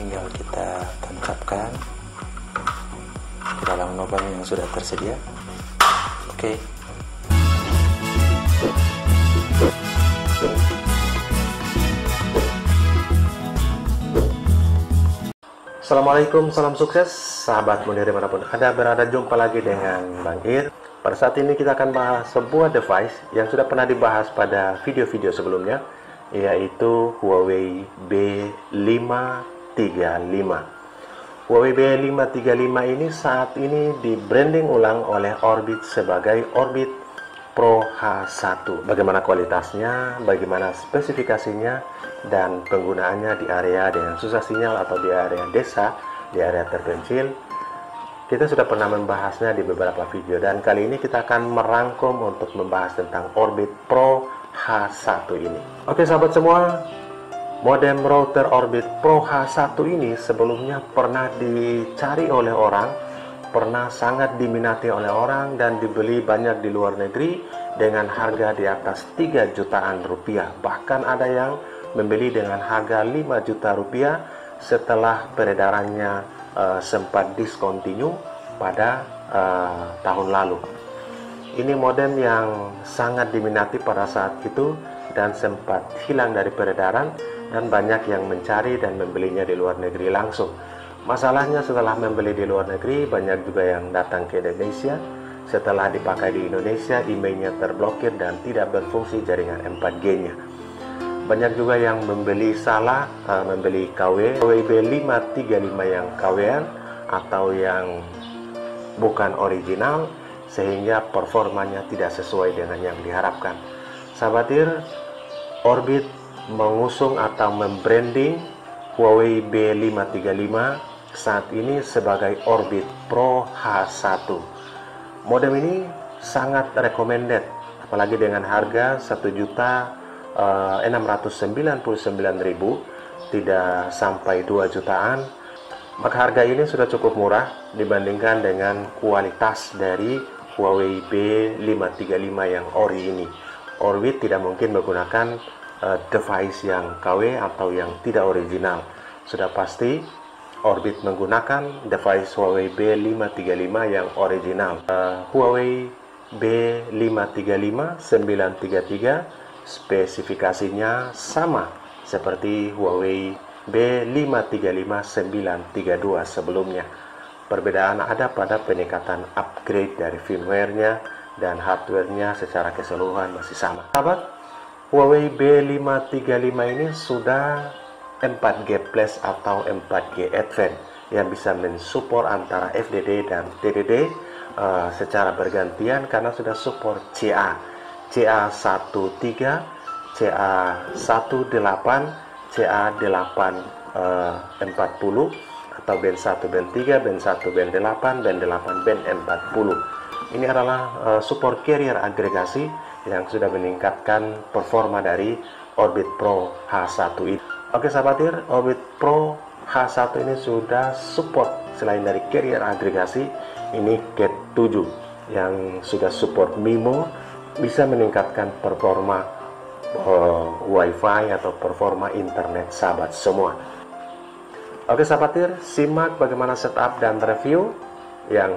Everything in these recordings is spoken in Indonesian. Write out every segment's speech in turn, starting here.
tinggal kita tancapkan di dalam lubang yang sudah tersedia. Oke. Assalamualaikum, salam sukses sahabat Munir dimanapun Anda berada. Jumpa lagi dengan Bang Ir. Pada saat ini kita akan bahas sebuah device yang sudah pernah dibahas pada video-video sebelumnya, yaitu Huawei B535. Huawei B535 ini saat ini di branding ulang oleh Orbit sebagai Orbit Pro H1. Bagaimana kualitasnya, bagaimana spesifikasinya, dan penggunaannya di area dengan susah sinyal atau di area desa, di area terpencil, kita sudah pernah membahasnya di beberapa video, dan kali ini kita akan merangkum untuk membahas tentang Orbit Pro H1 ini. Oke sahabat semua, modem router Orbit Pro H1 ini sebelumnya pernah dicari oleh orang, pernah sangat diminati oleh orang, dan dibeli banyak di luar negeri dengan harga di atas 3 jutaan rupiah. Bahkan ada yang membeli dengan harga 5 juta rupiah setelah peredarannya sempat discontinue pada tahun lalu. Ini modem yang sangat diminati pada saat itu dan sempat hilang dari peredaran, dan banyak yang mencari dan membelinya di luar negeri langsung. Masalahnya setelah membeli di luar negeri, banyak juga yang datang ke Indonesia. Setelah dipakai di Indonesia, emailnya terblokir dan tidak berfungsi jaringan 4G-nya. Banyak juga yang membeli salah, membeli KW, Huawei B535 yang KW-an atau yang bukan original, sehingga performanya tidak sesuai dengan yang diharapkan. Sahabat Ir, Orbit mengusung atau membranding Huawei B535 saat ini sebagai Orbit Pro H1. Modem ini sangat recommended, apalagi dengan harga 1.699.000, tidak sampai 2 jutaan. Maka harga ini sudah cukup murah dibandingkan dengan kualitas dari Huawei B535 yang ori ini. Orbit tidak mungkin menggunakan device yang KW atau yang tidak original. Sudah pasti Orbit menggunakan device Huawei B535 yang original. Huawei B535 933 spesifikasinya sama seperti Huawei B535 932 sebelumnya. Perbedaan ada pada peningkatan upgrade dari firmware-nya, dan hardware-nya secara keseluruhan masih sama. Sahabat, Huawei B535 ini sudah 4G Plus atau 4G Advanced yang bisa mensupport antara FDD dan TDD secara bergantian, karena sudah support CA13, CA18, CA840 atau band 1, band 3, band 1, band 8, band 8, band 40. Ini adalah support carrier agregasi yang sudah meningkatkan performa dari Orbit Pro H1 ini. Oke sahabat Ir, Orbit Pro H1 ini sudah support selain dari carrier agregasi, ini Cat 7 yang sudah support MIMO, bisa meningkatkan performa Wi-Fi atau performa internet sahabat semua. Oke sahabat Ir, simak bagaimana setup dan review yang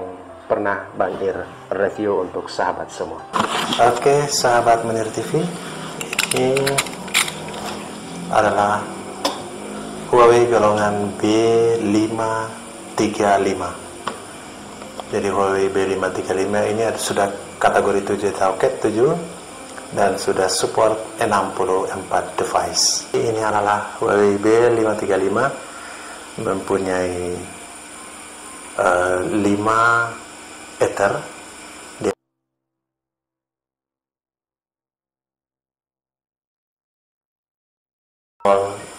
pernah Bang Ir review untuk sahabat semua. Oke sahabat Munir TV, ini adalah Huawei golongan B535. Jadi Huawei B535 ini sudah kategori 7 atau Cat 7 dan sudah support 64 device. Ini adalah Huawei B535, mempunyai 5 Ether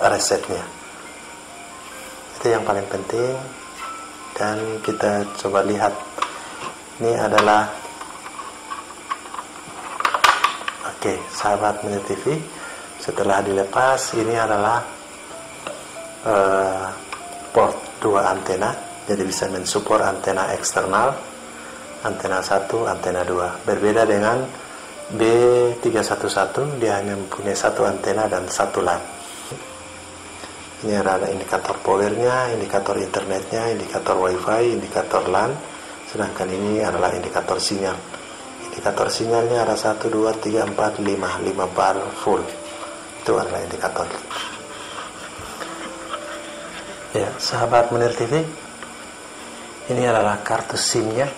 resetnya. Itu yang paling penting, dan kita coba lihat. Ini adalah oke sahabat Munir TV, setelah dilepas ini adalah port 2 antena, jadi bisa mensupport antena eksternal, antena 1, antena 2. Berbeda dengan B311, dia hanya mempunyai 1 antena dan 1 LAN. Ini adalah indikator powernya, indikator internetnya, indikator wifi, indikator LAN. Sedangkan ini adalah indikator sinyal. Indikator sinyalnya ada 1, 2, 3, 4, 5 bar full. Itu adalah indikator. Ya, sahabat Munir TV, ini adalah kartu SIM-nya.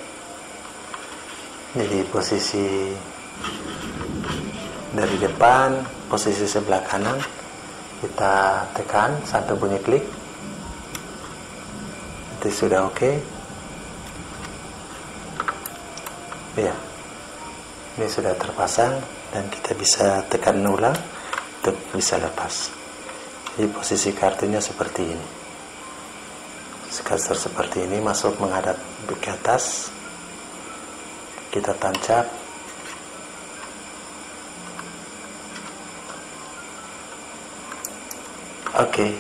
Jadi posisi dari depan, posisi sebelah kanan, kita tekan sampai bunyi klik. Itu sudah oke. Ya, ini sudah terpasang dan kita bisa tekan ulang untuk bisa lepas. Jadi posisi kartunya seperti ini. Cursor seperti ini, masuk menghadap ke atas. Kita tancap. Oke,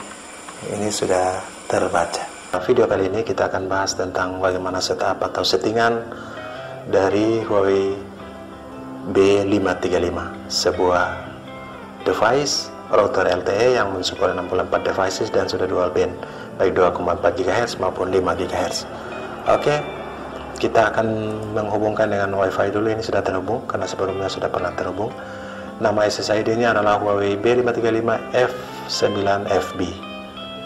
ini sudah terbaca. Video kali ini kita akan bahas tentang bagaimana setup atau settingan dari Huawei B535, sebuah device router LTE yang mensupport 64 devices dan sudah dual band, baik 2,4 GHz maupun 5 GHz. Oke, kita akan menghubungkan dengan Wi-Fi dulu. Ini sudah terhubung karena sebelumnya sudah pernah terhubung. Nama SSID-nya adalah Huawei B535F9FB.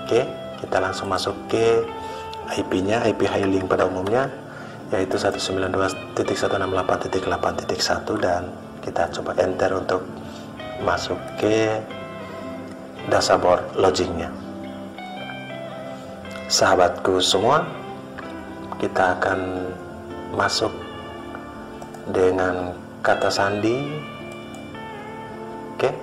Oke, kita langsung masuk ke IP-nya, IP high link pada umumnya, yaitu 192.168.8.1, dan kita coba enter untuk masuk ke dashboard login-nya. Sahabatku semua, kita akan masuk dengan kata sandi. Oke.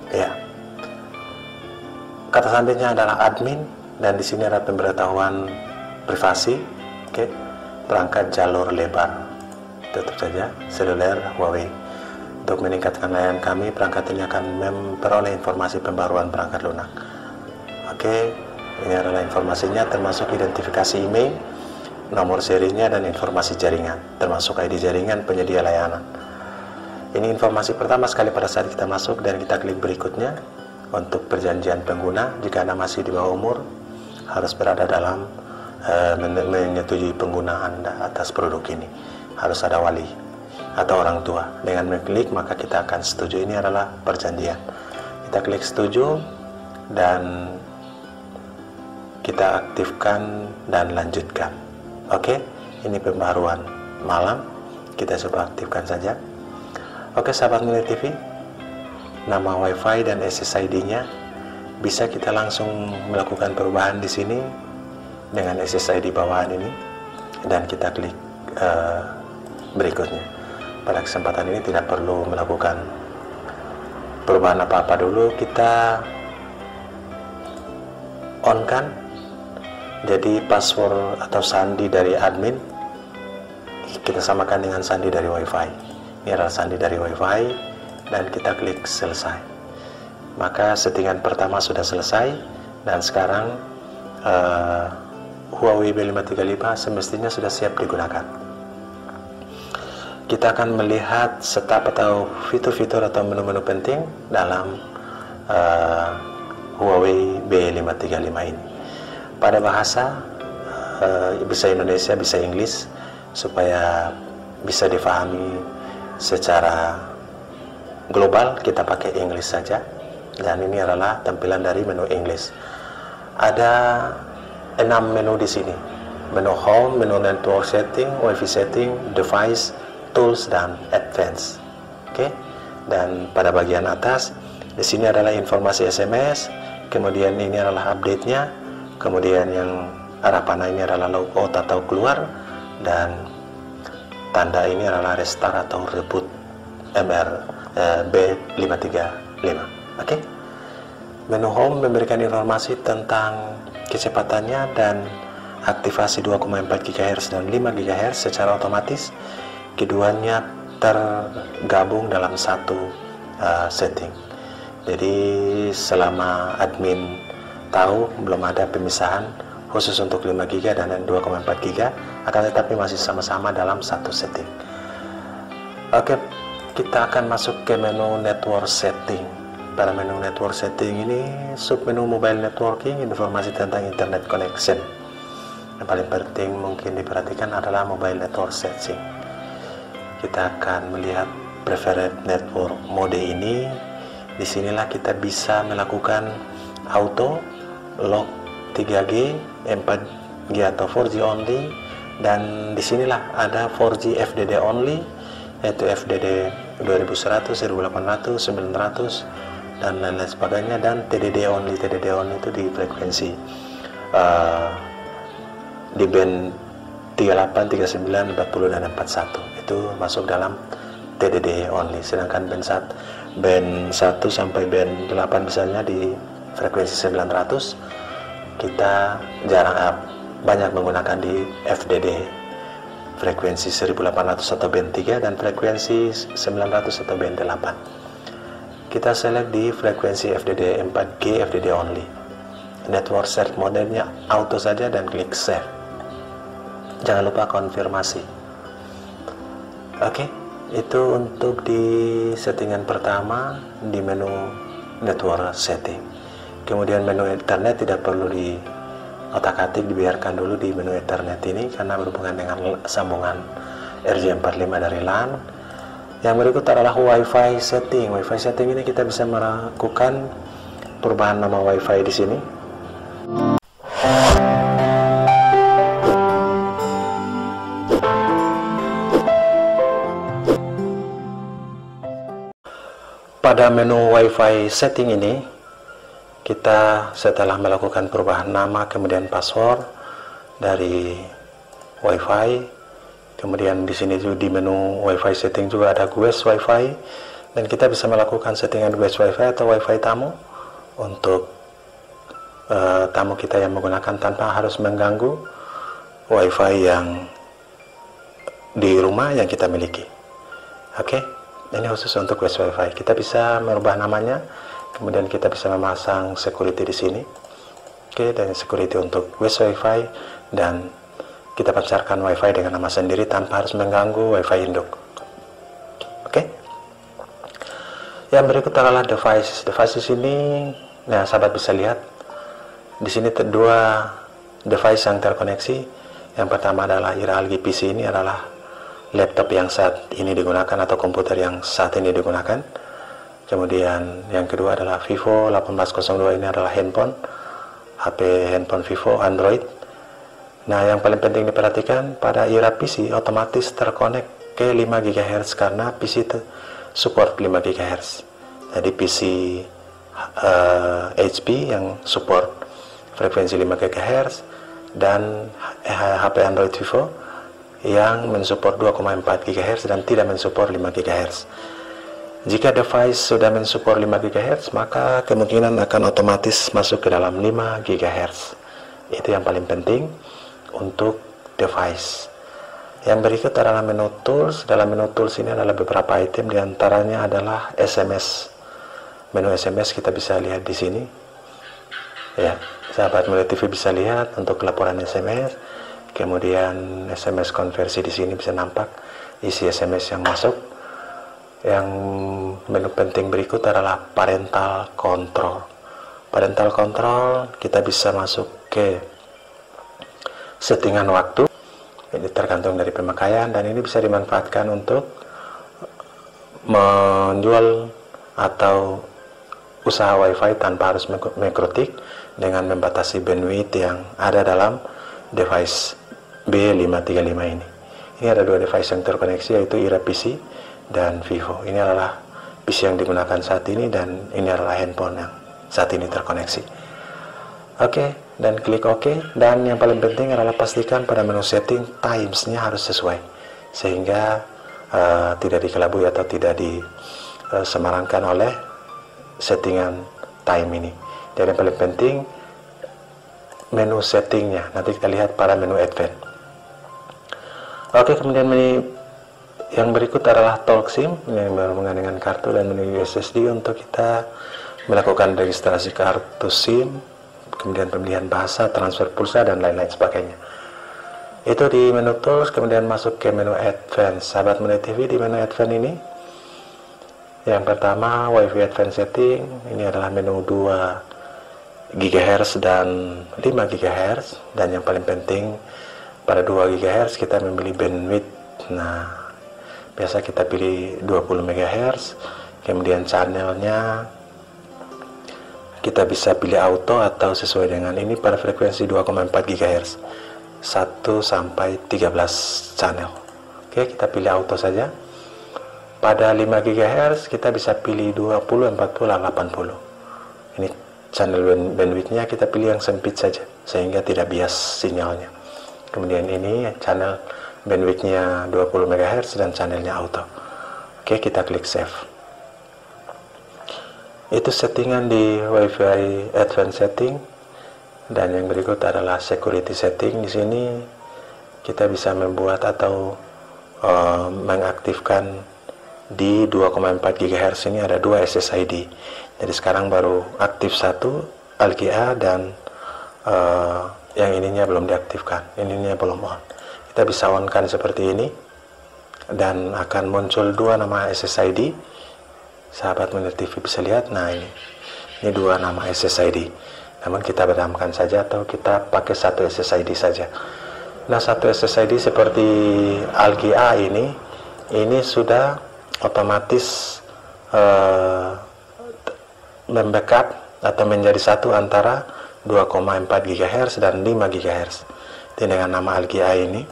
Ya. Kata sandinya adalah admin, dan di sini ada pemberitahuan privasi. Oke. Perangkat jalur lebar. Tutup saja. Seluler Huawei. Untuk meningkatkan layanan kami, perangkat ini akan memperoleh informasi pembaruan perangkat lunak. Oke, ini adalah informasinya, termasuk identifikasi email, nomor serinya, dan informasi jaringan, termasuk ID jaringan penyedia layanan. Ini informasi pertama sekali pada saat kita masuk, dan kita klik berikutnya. Untuk perjanjian pengguna, jika Anda masih di bawah umur, harus berada dalam menyetujui penggunaan atas produk ini. Harus ada wali atau orang tua. Dengan mengklik maka kita akan setuju. Ini adalah perjanjian. Kita klik setuju dan kita aktifkan dan lanjutkan. Oke, ini pembaruan malam. Kita coba aktifkan saja. Oke, sahabat Munir TV, nama Wi-Fi dan SSID-nya bisa kita langsung melakukan perubahan di sini dengan SSID bawahan ini, dan kita klik berikutnya. Pada kesempatan ini tidak perlu melakukan perubahan apa-apa dulu, kita on kan. Jadi password atau sandi dari admin kita samakan dengan sandi dari Wi-Fi. Ini adalah sandi dari Wi-Fi, dan kita klik selesai. Maka settingan pertama sudah selesai, dan sekarang Huawei B535 semestinya sudah siap digunakan. Kita akan melihat setup atau fitur-fitur atau menu-menu penting dalam Huawei B535 ini. Pada bahasa bisa Indonesia, bisa Inggris, supaya bisa difahami secara global, kita pakai Inggris saja. Dan ini adalah tampilan dari menu Inggris. Ada 6 menu di sini. Menu Home, menu Network Setting, Wi-Fi Setting, Device, Tools, dan Advanced. Oke. Dan pada bagian atas di sini adalah informasi SMS, kemudian ini adalah update-nya, kemudian yang arah panah ini adalah logout atau keluar, dan tanda ini adalah restart atau reboot B535. Oke. Menu Home memberikan informasi tentang kecepatannya dan aktivasi 2,4 GHz dan 5 GHz secara otomatis. Keduanya tergabung dalam satu setting. Jadi selama admin tahu, belum ada pemisahan khusus untuk 5 GB dan 2,4 GB, akan tetapi masih sama-sama dalam satu setting. Oke, kita akan masuk ke menu network setting. Pada menu network setting ini, submenu mobile networking, informasi tentang internet connection. Yang paling penting mungkin diperhatikan adalah mobile network setting. Kita akan melihat preferred network mode ini. Disinilah kita bisa melakukan auto, lock 3G, 4G atau 4G only, dan disinilah ada 4G FDD only, yaitu FDD 2100, 1800, 900, dan lain-lain sebagainya, dan TDD only. TDD only itu di frekuensi di band 38, 39, 40, dan 41 itu masuk dalam TDD only. Sedangkan band 1 sampai band 8 misalnya di frekuensi 900 kita banyak menggunakan di FDD frekuensi 1800 atau band 3 dan frekuensi 900 atau band 8. Kita select di frekuensi FDD 4G FDD only. Network set modenya auto saja dan klik save. Jangan lupa konfirmasi. Oke, itu untuk di settingan pertama di menu network setting. Kemudian menu Ethernet tidak perlu di otak-atik, dibiarkan dulu di menu Ethernet ini karena berhubungan dengan sambungan RJ45 dari LAN. Yang berikut adalah Wi-Fi setting. Wi-Fi setting ini kita bisa melakukan perubahan nama Wi-Fi di sini. Pada menu Wi-Fi setting ini, kita setelah melakukan perubahan nama kemudian password dari Wi-Fi, kemudian di sini juga di menu Wi-Fi setting juga ada guest Wi-Fi, dan kita bisa melakukan settingan guest Wi-Fi atau Wi-Fi tamu untuk tamu kita yang menggunakan tanpa harus mengganggu Wi-Fi yang di rumah yang kita miliki. Oke, ini khusus untuk guest Wi-Fi. Kita bisa merubah namanya, kemudian kita bisa memasang security di sini. Oke, dan security untuk guest Wi-Fi, dan kita pancarkan Wi-Fi dengan nama sendiri tanpa harus mengganggu Wi-Fi induk. Oke. Yang berikut adalah device. Devices ini, nah sahabat bisa lihat di sini dua device yang terkoneksi. Yang pertama adalah Iralgi PC, ini adalah laptop yang saat ini digunakan atau komputer yang saat ini digunakan. Kemudian yang kedua adalah Vivo 1802, ini adalah handphone Vivo Android. Nah, yang paling penting diperhatikan pada Ira PC otomatis terkonek ke 5 GHz karena PC support 5 GHz. Jadi PC HP yang support frekuensi 5 GHz dan HP Android Vivo yang mensupport 2,4 GHz dan tidak mensupport 5 GHz. Jika device sudah mensupport 5 GHz, maka kemungkinan akan otomatis masuk ke dalam 5 GHz. Itu yang paling penting untuk device. Yang berikut adalah menu tools. Dalam menu tools ini adalah beberapa item, diantaranya adalah SMS. Menu SMS kita bisa lihat di sini. Ya, sahabat Mulai TV bisa lihat untuk laporan SMS. Kemudian SMS konversi di sini bisa nampak isi SMS yang masuk. Yang menu penting berikut adalah parental control. Parental control kita bisa masuk ke settingan waktu, ini tergantung dari pemakaian, dan ini bisa dimanfaatkan untuk menjual atau usaha Wi-Fi tanpa harus mengkritik dengan membatasi bandwidth yang ada dalam device B535 ini. Ini ada dua device yang terkoneksi, yaitu Ira PC dan Vivo. Ini adalah PC yang digunakan saat ini, dan ini adalah handphone yang saat ini terkoneksi. Oke, dan klik OK. Dan yang paling penting adalah pastikan pada menu setting timesnya harus sesuai, sehingga tidak dikelabui atau tidak disemarangkan oleh settingan time ini. Dan yang paling penting menu settingnya. Nanti kita lihat pada menu advance. Oke, kemudian yang berikut adalah talk SIM yang berhubungan dengan kartu, dan menu USSD untuk kita melakukan registrasi kartu SIM kemudian pemilihan bahasa, transfer pulsa, dan lain-lain sebagainya. Itu di menu tools, kemudian masuk ke menu advance. Sahabat Menu TV, di menu advance ini yang pertama WiFi advance setting. Ini adalah menu 2 GHz dan 5 GHz, dan yang paling penting pada 2 GHz kita memilih bandwidth. Nah, biasa kita pilih 20 MHz. Kemudian channelnya kita bisa pilih auto atau sesuai dengan ini pada frekuensi 2,4 GHz 1 sampai 13 channel. Oke, kita pilih auto saja. Pada 5 GHz kita bisa pilih 20, 40, 80. Ini channel bandwidthnya, kita pilih yang sempit saja sehingga tidak bias sinyalnya. Kemudian ini channel bandwidthnya 20 MHz dan channelnya auto. Oke, kita klik save. Itu settingan di WiFi advanced setting. Dan yang berikut adalah security setting. Di sini kita bisa membuat atau mengaktifkan di 2,4 GHz ini ada 2 SSID. Jadi sekarang baru aktif satu LGA, dan yang ininya belum diaktifkan, ininya belum on. Kita bisa on kan seperti ini, dan akan muncul 2 nama SSID. Sahabat Menu TV bisa lihat. Nah, ini 2 nama SSID. Namun kita bedamkan saja atau kita pakai 1 SSID saja. Nah, 1 SSID seperti LGA ini sudah otomatis membackup atau menjadi satu antara 2,4 GHz dan 5 GHz dengan nama LGA ini.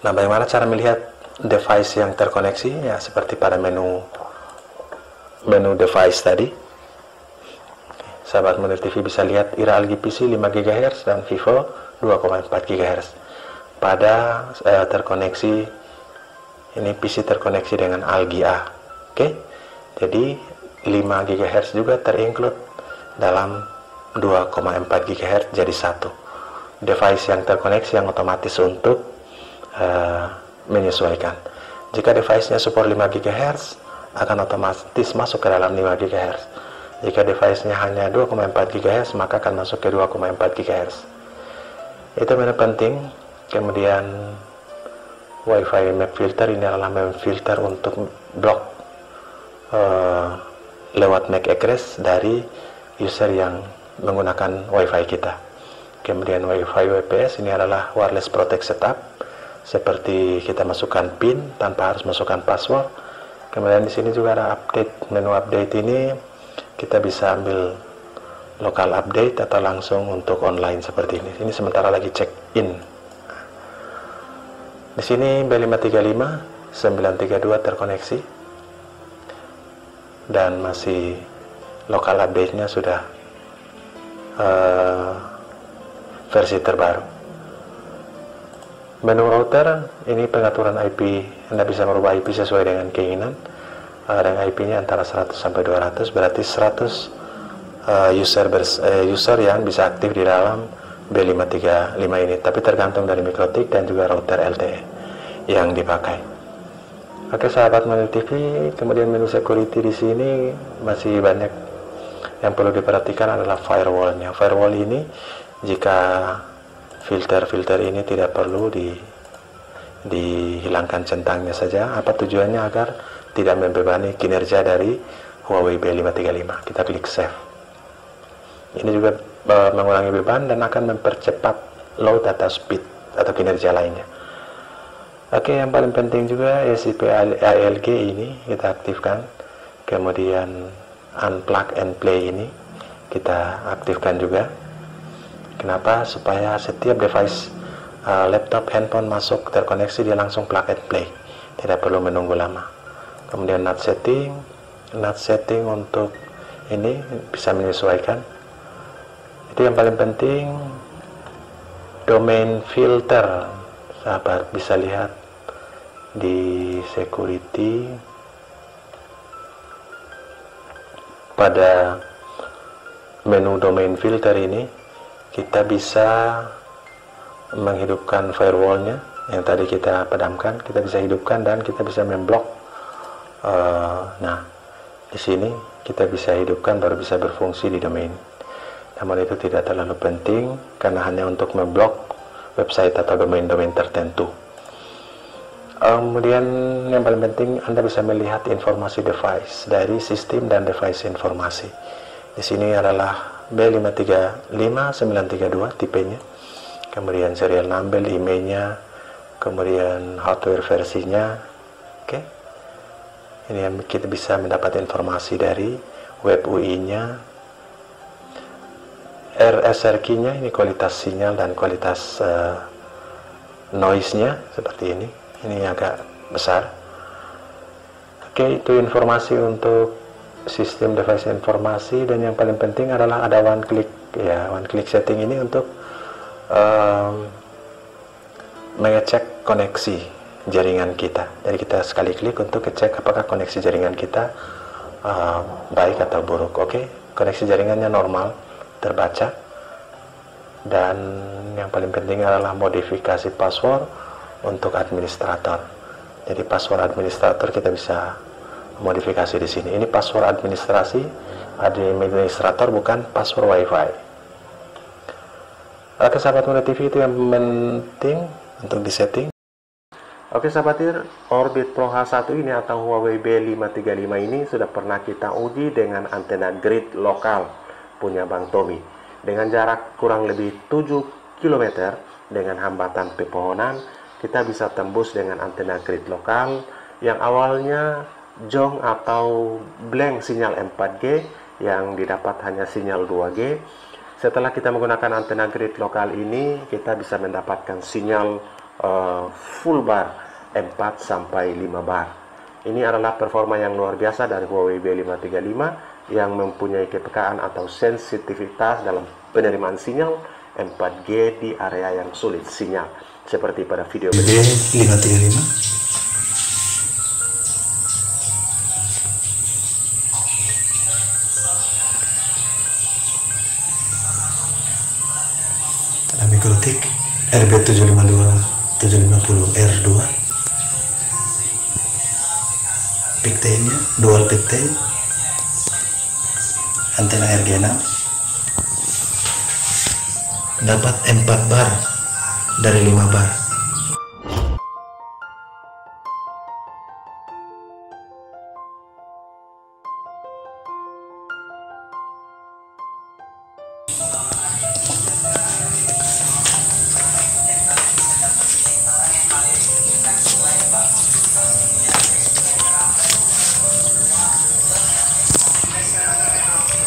Nah, bagaimana cara melihat device yang terkoneksi? Ya, seperti pada menu device tadi. Sahabat Menu TV bisa lihat Ira Algi PC 5 GHz dan Vivo 2,4 GHz. Pada terkoneksi ini PC terkoneksi dengan LGA. Oke. Jadi 5 GHz juga terinclude dalam 2,4 GHz jadi satu. Device yang terkoneksi yang otomatis untuk menyesuaikan. Jika device-nya support 5 GHz akan otomatis masuk ke dalam 5 GHz. Jika device-nya hanya 2,4 GHz maka akan masuk ke 2,4 GHz. Itu menu penting. Kemudian WiFi map filter, ini adalah map filter untuk blok lewat MAC address dari user yang menggunakan WiFi kita. Kemudian WiFi WPS, ini adalah wireless protect setup, seperti kita masukkan PIN tanpa harus masukkan password. Kemudian di sini juga ada update. Menu update ini kita bisa ambil local update atau langsung untuk online seperti ini. Ini sementara lagi check in. Di sini B535 932 terkoneksi dan masih lokal update-nya sudah versi terbaru. Menu router, ini pengaturan IP. Anda bisa merubah IP sesuai dengan keinginan. Dengan IP-nya antara 100 sampai 200, berarti 100 user yang bisa aktif di dalam B535 ini, tapi tergantung dari mikrotik dan juga router LTE yang dipakai. Oke, sahabat Menu TV, kemudian menu security di sini masih banyak yang perlu diperhatikan adalah firewall-nya. Firewall ini jika filter-filter ini tidak perlu dihilangkan centangnya saja. Apa tujuannya? Agar tidak membebani kinerja dari Huawei B535. Kita klik save. Ini juga mengurangi beban dan akan mempercepat load atau speed atau kinerja lainnya. Oke, yang paling penting juga SIP ALG ini kita aktifkan. Kemudian unplug and play ini kita aktifkan juga. Kenapa? Supaya setiap device laptop, handphone masuk terkoneksi, dia langsung plug and play, tidak perlu menunggu lama. Kemudian NAT setting untuk ini bisa menyesuaikan. Itu yang paling penting. Domain filter, sahabat bisa lihat di security. Pada menu domain filter ini kita bisa menghidupkan firewallnya yang tadi kita padamkan, kita bisa hidupkan dan kita bisa memblok. Nah, di sini kita bisa hidupkan baru bisa berfungsi di domain. namun itu tidak terlalu penting karena hanya untuk memblok website atau domain-domain tertentu. Kemudian yang paling penting, Anda bisa melihat informasi device dari sistem dan device informasi. Di sini adalah B535932 tipenya, kemudian serial number, emailnya, kemudian hardware versinya. Oke, ini yang kita bisa mendapat informasi dari web UI-nya, RSR key-nya, ini kualitas sinyal dan kualitas noise-nya seperti ini. Ini agak besar. Oke, itu informasi untuk sistem device informasi, dan yang paling penting adalah ada one click ya, one click setting ini untuk mengecek koneksi jaringan kita. Jadi kita sekali klik untuk cek apakah koneksi jaringan kita baik atau buruk. Oke, koneksi jaringannya normal, terbaca. Dan yang paling penting adalah modifikasi password untuk administrator. Jadi password administrator kita bisa modifikasi di sini. Ini password administrator, bukan password WiFi. Oke sahabat Muda TV, itu yang penting untuk disetting. Oke sahabatir, Orbit Pro H1 ini atau Huawei B535 ini sudah pernah kita uji dengan antena grid lokal punya Bang Tommy dengan jarak kurang lebih 7 km dengan hambatan pepohonan. Kita bisa tembus dengan antena grid lokal yang awalnya jong atau blank sinyal 4G yang didapat hanya sinyal 2G. Setelah kita menggunakan antena grid lokal ini, kita bisa mendapatkan sinyal full bar 4 sampai 5 bar. Ini adalah performa yang luar biasa dari Huawei B535 yang mempunyai kepekaan atau sensitivitas dalam penerimaan sinyal 4G di area yang sulit sinyal, seperti pada video B535. Ada mikrotik RB750R2, pigtailnya dual pigtail, antena RG6, dapat 4 bar dari 5 bar.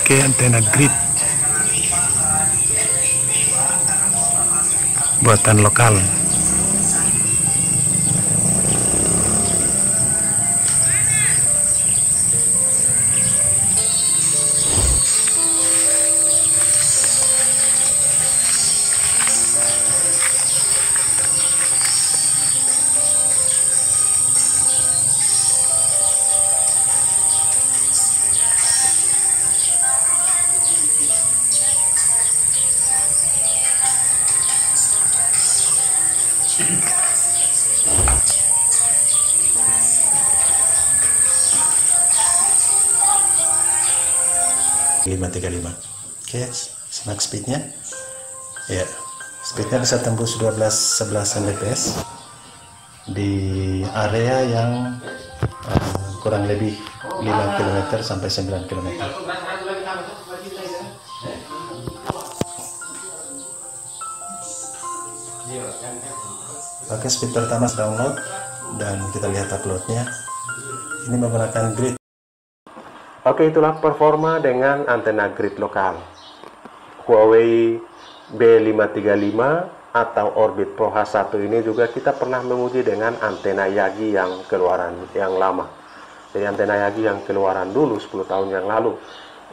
Oke, antena grid buatan lokal. B535. Oke, simak speednya ya, speednya bisa tembus 12-11 Mbps di area yang kurang lebih 5 km sampai 9 km. Oke, speed pertama download dan kita lihat uploadnya. Ini menggunakan grid. Oke, itulah performa dengan antena grid lokal Huawei B535 atau Orbit Pro H1 ini. Juga kita pernah menguji dengan antena Yagi yang keluaran yang lama. Jadi antena Yagi yang keluaran dulu 10 tahun yang lalu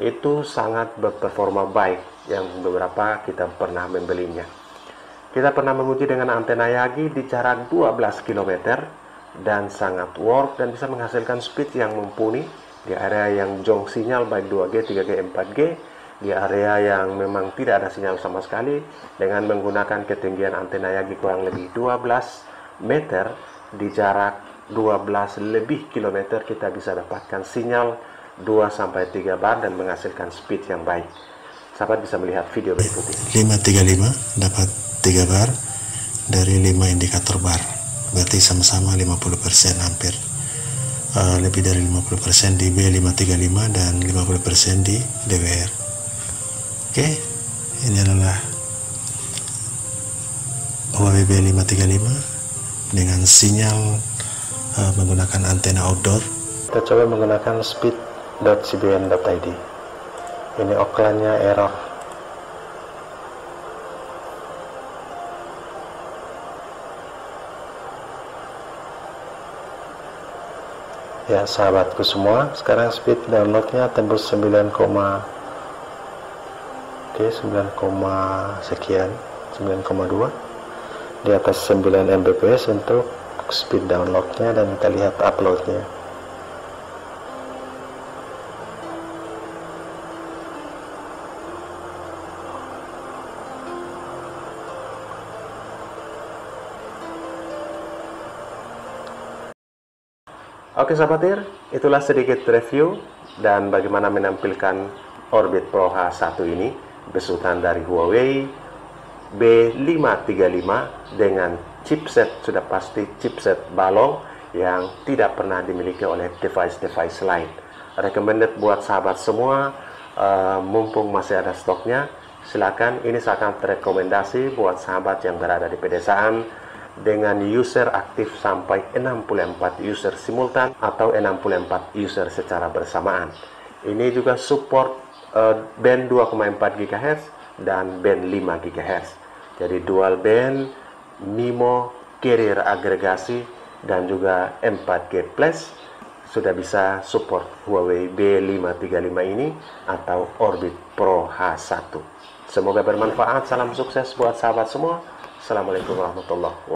itu sangat berperforma baik, yang beberapa kita pernah membelinya. Kita pernah menguji dengan antena Yagi di jarak 12 km dan sangat work dan bisa menghasilkan speed yang mumpuni di area yang jong sinyal baik 2G, 3G, 4G, di area yang memang tidak ada sinyal sama sekali. Dengan menggunakan ketinggian antena Yagi kurang lebih 12 meter di jarak 12 lebih kilometer, kita bisa dapatkan sinyal 2-3 bar dan menghasilkan speed yang baik. Sahabat bisa melihat video berikut ini. 535 dapat 3 bar dari 5 indikator bar, berarti sama-sama 50%, hampir lebih dari 50% di B535 dan 50% di DWR. Oke, ini adalah Huawei B535 dengan sinyal menggunakan antena outdoor. Kita coba menggunakan speed.cbn.id. Ini oklannya error. Ya sahabatku semua, sekarang speed downloadnya tembus 9, sekian, 9,2 di atas 9 Mbps untuk speed downloadnya, dan kita lihat uploadnya. Oke sahabatir, itulah sedikit review dan bagaimana menampilkan Orbit Pro H1 ini besutan dari Huawei B535 dengan chipset, sudah pasti chipset balong yang tidak pernah dimiliki oleh device-device lain. Recommended buat sahabat semua, mumpung masih ada stoknya, silakan. Ini sangat rekomendasi buat sahabat yang berada di pedesaan dengan user aktif sampai 64 user simultan atau 64 user secara bersamaan. Ini juga support band 2,4 GHz dan band 5 GHz. Jadi dual band, MIMO, carrier agregasi, dan juga 4G Plus sudah bisa support Huawei B535 ini atau Orbit Pro H1. Semoga bermanfaat. Salam sukses buat sahabat semua. Assalamualaikum warahmatullahi wabarakatuh.